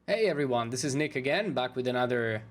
Hey everyone, this is Nick again, back with another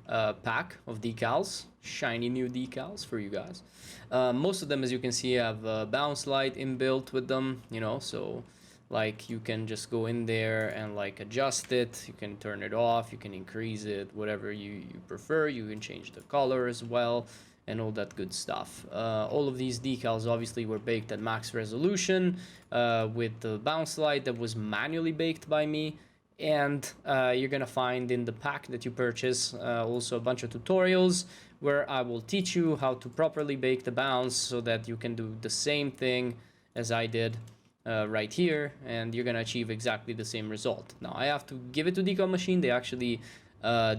pack of decals, shiny new decals for you guys. Most of them, as you can see, have a bounce light inbuilt with them, so like you can just go in there and like adjust it, you can turn it off, you can increase it, whatever you prefer, you can change the color as well, and all that good stuff. All of these decals obviously were baked at max resolution with the bounce light that was manually baked by me. And you're gonna find in the pack that you purchase also a bunch of tutorials where I will teach you how to properly bake the bounce so that you can do the same thing as I did right here, and you're gonna achieve exactly the same result. Now I have to give it to Decal Machine. They actually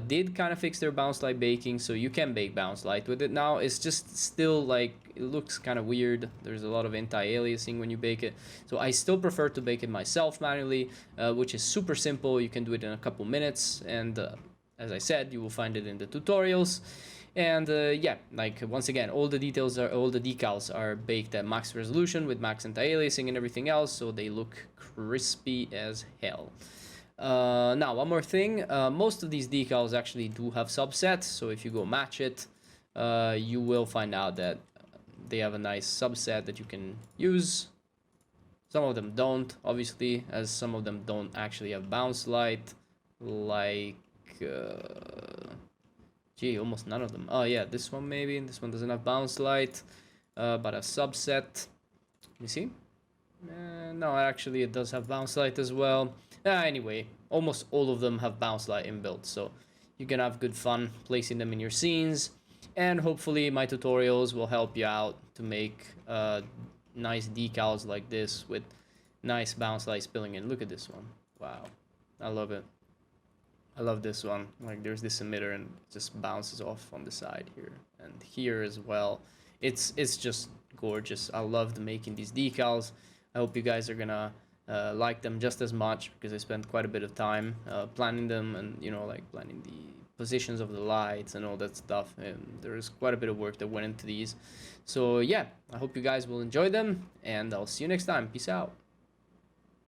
did kind of fix their bounce light baking, so you can bake bounce light with it now. It's just still like it looks kind of weird. There's a lot of anti-aliasing when you bake it, so I still prefer to bake it myself manually, which is super simple. You can do it in a couple minutes, and as I said, you will find it in the tutorials. And yeah, like once again, all the decals are baked at max resolution with max anti-aliasing and everything else, so they look crispy as hell. Now, one more thing, most of these decals actually do have subsets, so if you go match it, you will find out that they have a nice subset that you can use. Some of them don't, obviously, as some of them don't actually have bounce light, like, gee, almost none of them. Oh yeah, this one maybe, this one doesn't have bounce light, but a subset, you see? No, actually it does have bounce light as well. Anyway, almost all of them have bounce light inbuilt, so you can have good fun placing them in your scenes, and hopefully my tutorials will help you out to make nice decals like this with nice bounce light spilling in. Look at this one. Wow, I love it. I love this one. Like there's this emitter and it just bounces off on the side here and here as well. It's just gorgeous. I loved making these decals. I hope you guys are gonna like them just as much, because I spent quite a bit of time planning them, and like planning the positions of the lights and all that stuff, and there's quite a bit of work that went into these. So yeah, I hope you guys will enjoy them, and I'll see you next time. Peace out.